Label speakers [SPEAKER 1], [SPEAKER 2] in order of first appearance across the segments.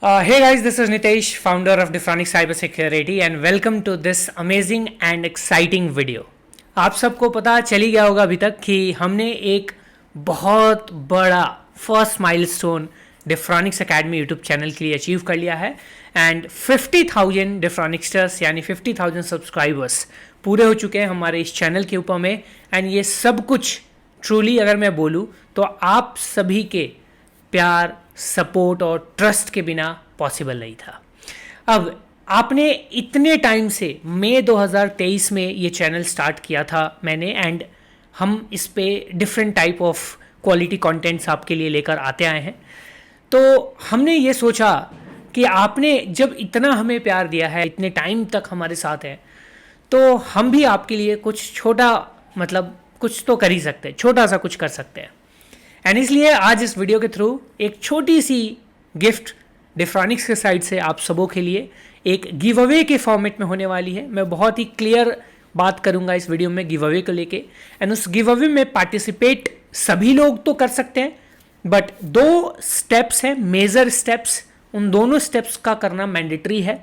[SPEAKER 1] Hey guys, this is Nitesh, founder of Defronic Cybersecurity and welcome to this amazing and exciting video. आप सबको पता चल ही गया होगा अभी तक कि हमने एक बहुत बड़ा first milestone Defronix academy YouTube channel के लिए अचीव कर लिया है एंड 50,000 डिफ्रॉनिक्स्टर्स यानी 50,000 सब्सक्राइबर्स पूरे हो चुके हैं हमारे इस चैनल के ऊपर में। एंड ये सब कुछ ट्रूली अगर मैं बोलूँ तो आप सभी के प्यार, सपोर्ट और ट्रस्ट के बिना पॉसिबल नहीं था। अब आपने इतने टाइम से मई 2023 में ये चैनल स्टार्ट किया था मैंने एंड हम इस पे different type of quality contents आपके लिए लेकर आते आए हैं। तो हमने ये सोचा कि आपने जब इतना हमें प्यार दिया है, इतने टाइम तक हमारे साथ है, तो हम भी आपके लिए कुछ छोटा मतलब कुछ तो कर ही सकते हैं, छोटा सा कुछ कर सकते हैं। एंड इसलिए आज इस वीडियो के थ्रू एक छोटी सी गिफ्ट डिफ्रॉनिक्स के साइड से आप सबों के लिए एक गिव अवे के फॉर्मेट में होने वाली है। मैं बहुत ही क्लियर बात करूंगा इस वीडियो में गिव अवे को लेके एंड उस गिव अवे में पार्टिसिपेट सभी लोग तो कर सकते हैं, बट 2 स्टेप्स हैं, मेजर स्टेप्स, उन दोनों स्टेप्स का करना मैंडेटरी है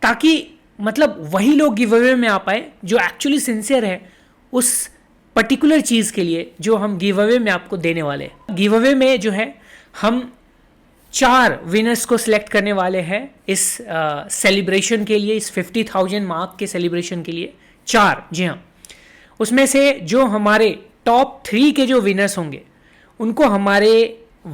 [SPEAKER 1] ताकि मतलब वही लोग गिव अवे में आ पाए जो एक्चुअली सिंसियर है उस पर्टिकुलर चीज़ के लिए जो हम गिव अवे में आपको देने वाले हैं। गिव अवे में जो है हम 4 विनर्स को सिलेक्ट करने वाले हैं इस सेलिब्रेशन के लिए, इस 50,000 मार्क के सेलिब्रेशन के लिए 4, जी हाँ। उसमें से जो हमारे टॉप 3 के जो विनर्स होंगे उनको हमारे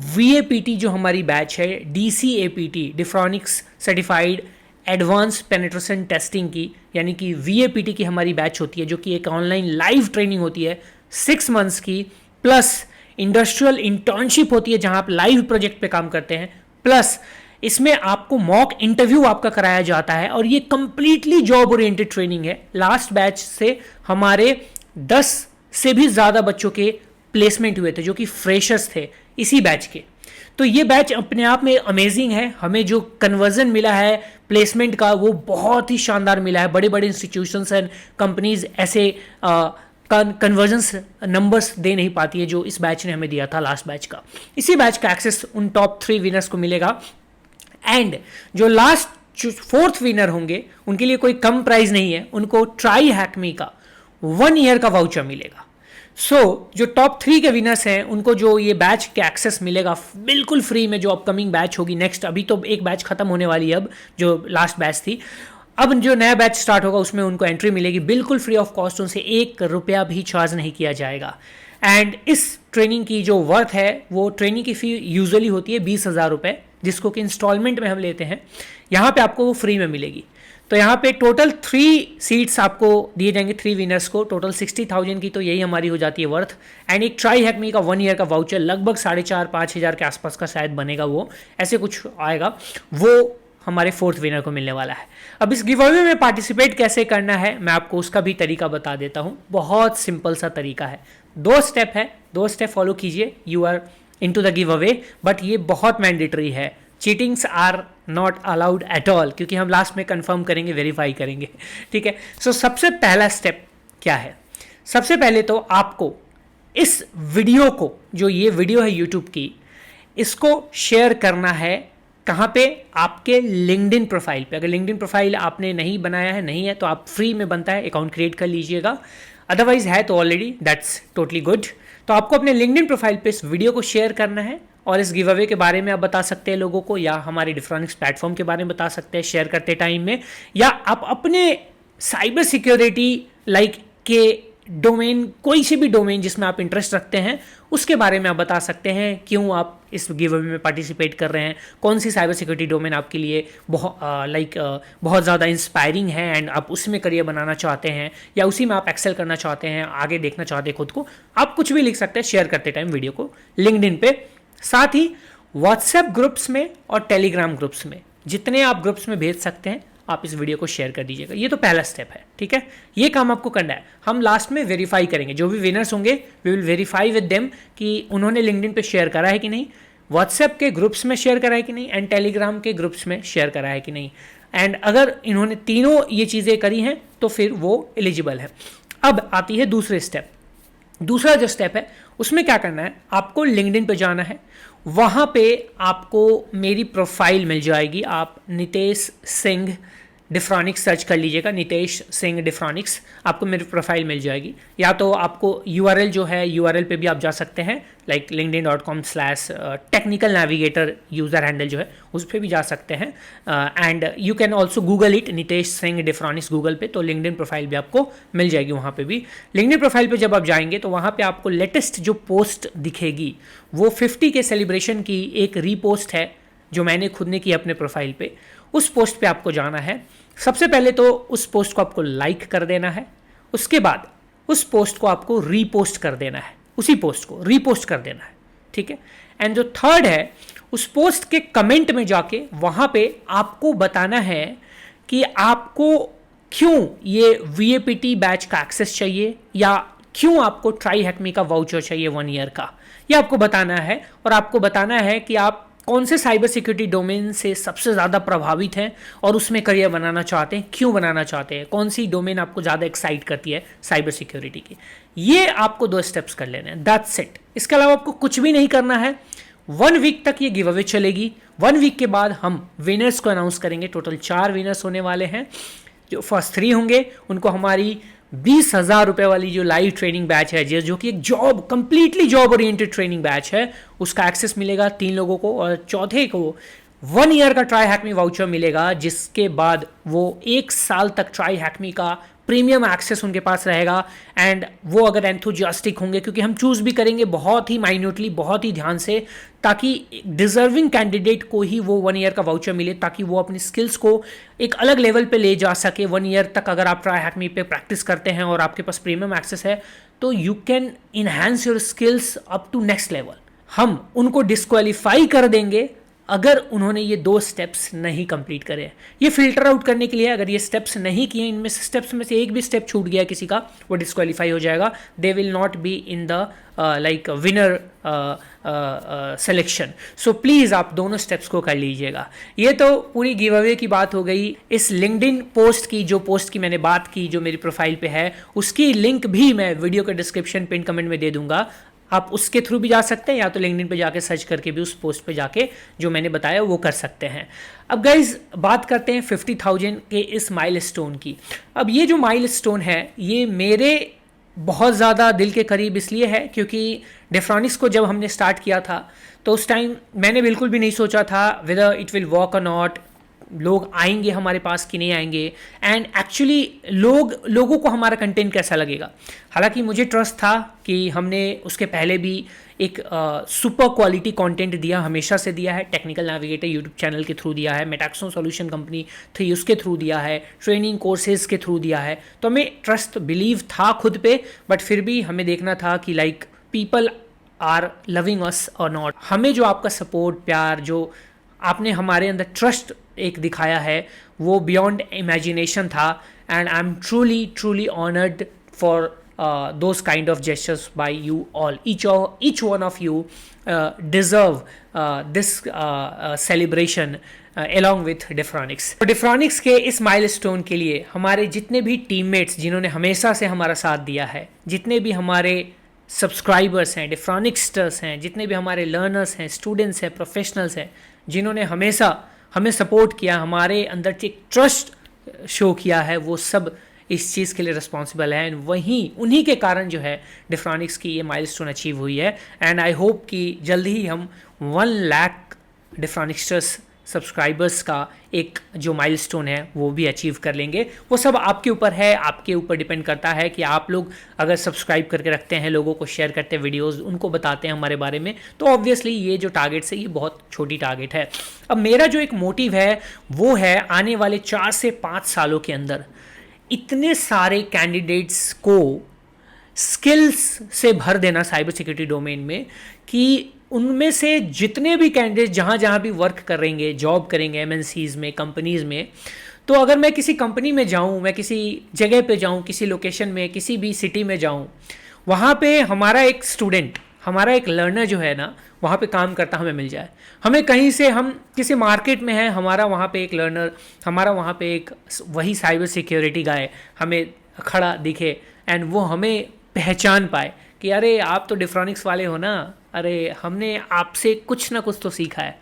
[SPEAKER 1] VAPT जो हमारी बैच है, DCAPT Defronix certified advance penetration testing की, यानी कि VAPT की हमारी बैच होती है जो कि एक ऑनलाइन लाइव ट्रेनिंग होती है 6 मंथ्स की, प्लस इंडस्ट्रियल इंटर्नशिप होती है जहां आप लाइव प्रोजेक्ट पे काम करते हैं, प्लस इसमें आपको मॉक इंटरव्यू आपका कराया जाता है और ये कंप्लीटली जॉब ओरिएंटेड ट्रेनिंग है। लास्ट बैच से हमारे 10 से भी ज़्यादा बच्चों के प्लेसमेंट हुए थे जो कि फ्रेशर्स थे इसी बैच के। तो ये बैच अपने आप में अमेजिंग है। हमें जो कन्वर्जन मिला है प्लेसमेंट का वो बहुत ही शानदार मिला है। बड़े बड़े इंस्टीट्यूशंस एंड कंपनीज ऐसे कन्वर्जन्स नंबर्स दे नहीं पाती है जो इस बैच ने हमें दिया था लास्ट बैच का। इसी बैच का एक्सेस उन टॉप 3 विनर्स को मिलेगा एंड जो लास्ट 4th विनर होंगे उनके लिए कोई कम प्राइस नहीं है, उनको ट्राई हैकमी का 1 ईयर का वाउचर मिलेगा। जो टॉप 3 के विनर्स हैं उनको जो ये बैच के एक्सेस मिलेगा बिल्कुल फ्री में, जो अपकमिंग बैच होगी नेक्स्ट, अभी तो एक बैच खत्म होने वाली है अब जो लास्ट बैच थी, अब जो नया बैच स्टार्ट होगा उसमें उनको एंट्री मिलेगी बिल्कुल फ्री ऑफ कॉस्ट, उनसे 1 रुपया भी चार्ज नहीं किया जाएगा। एंड इस ट्रेनिंग की जो वर्थ है वो ट्रेनिंग की फी यूजुअली होती है 20,000 रुपये, जिसको कि इंस्टॉलमेंट में हम लेते हैं। यहाँ पे आपको वो फ्री में मिलेगी। तो यहाँ पे टोटल 3 सीट्स आपको दिए जाएंगे, 3 विनर्स को, टोटल 60,000 की, तो यही हमारी हो जाती है वर्थ। एंड एक ट्राई हैकमी का 1 ईयर का वाउचर लगभग 4,500-5 हज़ार के आसपास का शायद बनेगा, वो ऐसे कुछ आएगा, वो हमारे 4th विनर को मिलने वाला है। अब इस गिव अवे में पार्टिसिपेट कैसे करना है मैं आपको उसका भी तरीका बता देता हूँ। बहुत सिंपल सा तरीका है, 2 स्टेप है, 2 स्टेप फॉलो कीजिए, you are into the giveaway. But ये बहुत मैंडेटरी है, cheatings are not allowed at all, क्योंकि हम लास्ट में कंफर्म करेंगे, वेरीफाई करेंगे, ठीक है। सबसे पहला स्टेप क्या है? सबसे पहले तो आपको इस वीडियो को, जो ये वीडियो है यूट्यूब की, इसको शेयर करना है कहाँ पे? आपके लिंक्डइन प्रोफाइल पे। अगर लिंक्डइन प्रोफाइल आपने नहीं बनाया है, नहीं है, तो आप फ्री में बनता है, अकाउंट क्रिएट कर लीजिएगा। अदरवाइज है तो ऑलरेडी, दैट्स टोटली गुड। तो आपको अपने लिंक्डइन प्रोफाइल पे इस वीडियो को शेयर करना है और इस गिव अवे के बारे में आप बता सकते हैं लोगों को, या हमारे डिफ्रॉनिक्स प्लेटफॉर्म के बारे में बता सकते हैं शेयर करते टाइम में, या आप अपने साइबर सिक्योरिटी लाइक के डोमेन, कोई से भी डोमेन जिसमें आप इंटरेस्ट रखते हैं उसके बारे में आप बता सकते हैं, क्यों आप इस गिव अवे में पार्टिसिपेट कर रहे हैं, कौन सी साइबर सिक्योरिटी डोमेन आपके लिए बहुत ज़्यादा इंस्पायरिंग है एंड आप उसमें करियर बनाना चाहते हैं, या उसी में आप एक्सेल करना चाहते हैं, आगे देखना चाहते हैं खुद को। आप कुछ भी लिख सकते हैं शेयर करते टाइम वीडियो को लिंक्डइन पे। साथ ही व्हाट्सएप ग्रुप्स में और टेलीग्राम ग्रुप्स में, जितने आप ग्रुप्स में भेज सकते हैं आप इस वीडियो को शेयर कर दीजिएगा। ये तो पहला स्टेप है, ठीक है। ये काम आपको करना है। हम लास्ट में वेरीफाई करेंगे, जो भी विनर्स होंगे we will verify with them कि उन्होंने लिंक्डइन पे शेयर करा है कि नहीं, व्हाट्सएप के ग्रुप्स में शेयर करा है कि नहीं, एंड टेलीग्राम के ग्रुप्स में शेयर करा है कि नहीं। एंड अगर इन्होंने तीनों ये चीज़ें करी हैं तो फिर वो एलिजिबल है। अब आती है दूसरे स्टेप। दूसरा जो स्टेप है उसमें क्या करना है, आपको लिंक्डइन पे जाना है, वहाँ पे आपको मेरी प्रोफाइल मिल जाएगी। आप नितेश सिंह डिफ्रॉनिक्स सर्च कर लीजिएगा, नितेश सिंह डिफ्रॉनिक्स, आपको मेरी प्रोफाइल मिल जाएगी। या तो आपको URL जो है, URL पे भी आप जा सकते हैं, like linkedin.com/technical navigator user handle जो है उस पर भी जा सकते हैं। And you can also Google it, Nitesh Singh Defronix Google पे, तो लिंक्डइन प्रोफाइल भी आपको मिल जाएगी वहाँ पे भी। लिंक्डइन प्रोफाइल पे जब आप जाएंगे तो वहाँ पे आपको लेटेस्ट जो पोस्ट दिखेगी वो 50 के सेलिब्रेशन की एक रीपोस्ट है जो मैंने खुद ने की अपने प्रोफाइल पे। उस पोस्ट पे आपको जाना है। सबसे पहले तो उस पोस्ट को आपको लाइक कर देना है, उसके बाद उस पोस्ट को आपको रीपोस्ट कर देना है, उसी पोस्ट को रीपोस्ट कर देना है, ठीक है। एंड जो थर्ड है, उस पोस्ट के कमेंट में जाके वहां पे आपको बताना है कि आपको क्यों ये VAPT बैच का एक्सेस चाहिए या क्यों आपको ट्राई हैकमी का वाउचर चाहिए 1 ईयर का, ये आपको बताना है। और आपको बताना है कि आप कौन से साइबर सिक्योरिटी डोमेन से सबसे ज़्यादा प्रभावित हैं और उसमें करियर बनाना चाहते हैं, क्यों बनाना चाहते हैं, कौन सी डोमेन आपको ज़्यादा एक्साइट करती है साइबर सिक्योरिटी की। ये आपको 2 स्टेप्स कर लेने हैं, दैट्स इट। इसके अलावा आपको कुछ भी नहीं करना है। 1 वीक तक ये गिव अवे चलेगी। 1 वीक के बाद हम विनर्स को अनाउंस करेंगे। टोटल 4 विनर्स होने वाले हैं। जो फर्स्ट 3 होंगे उनको हमारी 20,000 रुपये वाली जो लाइव ट्रेनिंग बैच है, जो कि एक job, completely job oriented training batch है, उसका एक्सेस मिलेगा 3 लोगों को। और चौथे को 1 ईयर का ट्राई हैकमी वाउचर मिलेगा, जिसके बाद वो 1 साल तक ट्राई हैकमी का प्रीमियम एक्सेस उनके पास रहेगा। एंड वो अगर एंथुजियास्टिक होंगे, क्योंकि हम चूज भी करेंगे बहुत ही माइन्यूटली, बहुत ही ध्यान से, ताकि डिजर्विंग कैंडिडेट को ही वो 1 ईयर का वाउचर मिले, ताकि वो अपनी स्किल्स को एक अलग लेवल पे ले जा सके। 1 ईयर तक अगर आप ट्राई हैकमी पे प्रैक्टिस करते हैं और आपके पास प्रीमियम एक्सेस है तो you can enhance your skills up to next level. हम उनको डिस्क्वालीफाई कर देंगे अगर उन्होंने ये 2 स्टेप्स नहीं कंप्लीट करे। ये फिल्टर आउट करने के लिए, अगर ये स्टेप्स नहीं किए, इनमें से स्टेप्स में से एक भी स्टेप छूट गया किसी का, वो डिस्क्वालीफाई हो जाएगा। They will not be in the like winner selection. So please आप दोनों स्टेप्स को कर लीजिएगा। ये तो पूरी गिव अवे की बात हो गई। इस लिंक्डइन पोस्ट की, जो पोस्ट की मैंने बात की, जो मेरी प्रोफाइल पे है, उसकी लिंक भी मैं वीडियो के डिस्क्रिप्शन पिन कमेंट में दे दूंगा। आप उसके थ्रू भी जा सकते हैं, या तो लिंक्डइन पे जाके सर्च करके भी उस पोस्ट पे जाके जो मैंने बताया वो कर सकते हैं। अब गाइज बात करते हैं 50,000 के इस माइलस्टोन की। अब ये जो माइलस्टोन है ये मेरे बहुत ज़्यादा दिल के करीब इसलिए है क्योंकि डिफ्रॉनिक्स को जब हमने स्टार्ट किया था तो उस टाइम मैंने बिल्कुल भी नहीं सोचा था वेदर इट विल वर्क और नॉट, लोग आएंगे हमारे पास कि नहीं आएंगे, एंड एक्चुअली लोगों को हमारा कंटेंट कैसा लगेगा। हालांकि मुझे ट्रस्ट था कि हमने उसके पहले भी एक सुपर क्वालिटी कंटेंट दिया, हमेशा से दिया है। टेक्निकल नेविगेटर यूट्यूब चैनल के थ्रू दिया है, मेटाक्सो सॉल्यूशन कंपनी थी उसके थ्रू दिया है, ट्रेनिंग कोर्सेज के थ्रू दिया है। तो हमें ट्रस्ट बिलीव था खुद पे, बट फिर भी हमें देखना था कि like people are loving us और नॉट। हमें जो आपका सपोर्ट, प्यार, जो आपने हमारे अंदर ट्रस्ट एक दिखाया है, वो बियॉन्ड इमेजिनेशन था। And I am truly honoured for those kind of gestures by you all. Each one of you deserve this celebration along with Diffronics. तो Diffronics के इस milestone के लिए हमारे जितने भी teammates जिन्होंने हमेशा से हमारा साथ दिया है, जितने भी हमारे सब्सक्राइबर्स हैं, डिफ्रॉनिक्सटर्स हैं, जितने भी हमारे लर्नर्स हैं, स्टूडेंट्स हैं, प्रोफेशनल्स हैं, जिन्होंने हमेशा हमें सपोर्ट किया, हमारे अंदर एक ट्रस्ट शो किया है, वो सब इस चीज़ के लिए रिस्पॉन्सिबल है। एंड वहीं उन्हीं के कारण जो है डिफ्रॉनिक्स की ये माइलस्टोन अचीव हुई है। एंड आई होप कि जल्दी ही हम 1 लाख डिफ्रॉनिक्सटर्स सब्सक्राइबर्स का एक जो माइलस्टोन है वो भी अचीव कर लेंगे। वो सब आपके ऊपर है, आपके ऊपर डिपेंड करता है कि आप लोग अगर सब्सक्राइब करके रखते हैं, लोगों को शेयर करते हैं वीडियोस, उनको बताते हैं हमारे बारे में, तो ऑब्वियसली ये जो टारगेट्स है ये बहुत छोटी टारगेट है। अब मेरा जो एक मोटिव है वो है आने वाले 4 से 5 सालों के अंदर इतने सारे कैंडिडेट्स को स्किल्स से भर देना साइबर सिक्योरिटी डोमेन में कि उनमें से जितने भी कैंडिडेट जहाँ भी वर्क करेंगे, जॉब करेंगे MNCs में, कंपनीज़ में, तो अगर मैं किसी कंपनी में जाऊँ, मैं किसी जगह पे जाऊँ, किसी लोकेशन में, किसी भी सिटी में जाऊँ, वहाँ पे हमारा एक स्टूडेंट, हमारा एक लर्नर जो है ना वहाँ पे काम करता हमें मिल जाए। हमें कहीं से, हम किसी मार्केट में हैं, हमारा वहाँ पे एक लर्नर, हमारा वहाँ पे एक वही साइबर सिक्योरिटी गाय हमें खड़ा दिखे एंड वो हमें पहचान पाए कि अरे आप तो डिफ्रॉनिक्स वाले हो ना, अरे हमने आपसे कुछ ना कुछ तो सीखा है,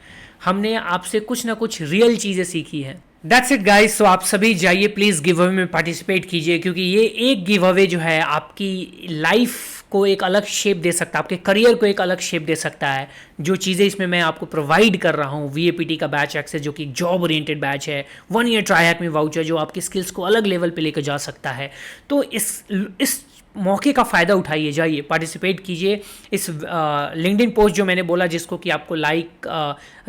[SPEAKER 1] हमने आपसे कुछ ना कुछ रियल चीज़ें सीखी हैं। That's it guys. सो आप सभी जाइए प्लीज़ गिव अवे में पार्टिसिपेट कीजिए, क्योंकि ये एक गिव अवे जो है आपकी लाइफ को एक अलग शेप दे सकता है, आपके करियर को एक अलग शेप दे सकता है। जो चीज़ें इसमें मैं आपको प्रोवाइड कर रहा हूँ, VAPT का बैच एक्सेस जो कि जॉब ओरिएंटेड बैच है, 1 ईयर ट्राई हैक में वाउचर जो आपकी स्किल्स को अलग लेवल पे लेकर जा सकता है। तो इस मौके का फ़ायदा उठाइए, जाइए पार्टिसिपेट कीजिए। इस लिंक्डइन पोस्ट जो मैंने बोला जिसको कि आपको लाइक,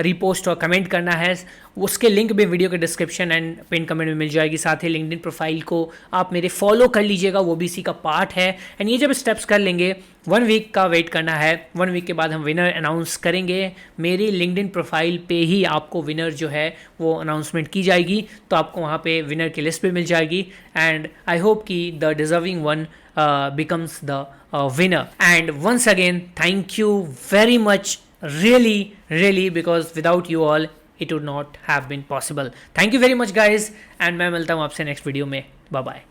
[SPEAKER 1] रीपोस्ट और कमेंट करना है, उसके लिंक भी वीडियो के डिस्क्रिप्शन एंड पिन कमेंट में मिल जाएगी। साथ ही लिंक्डइन प्रोफाइल को आप मेरे फॉलो कर लीजिएगा, वो भी इसी का पार्ट है। एंड ये जब स्टेप्स कर लेंगे, 1 वीक का वेट करना है, 1 वीक के बाद हम विनर अनाउंस करेंगे। मेरी लिंक्डइन प्रोफाइल पे ही आपको विनर जो है वो अनाउंसमेंट की जाएगी, तो आपको वहाँ पे विनर की लिस्ट भी मिल जाएगी। एंड आई होप कि the deserving one becomes the winner. And once again, thank you very much, really, because without you all it would not have been possible. Thank you very much guys, and मैं मिलता हूँ आपसे next video में। Bye bye.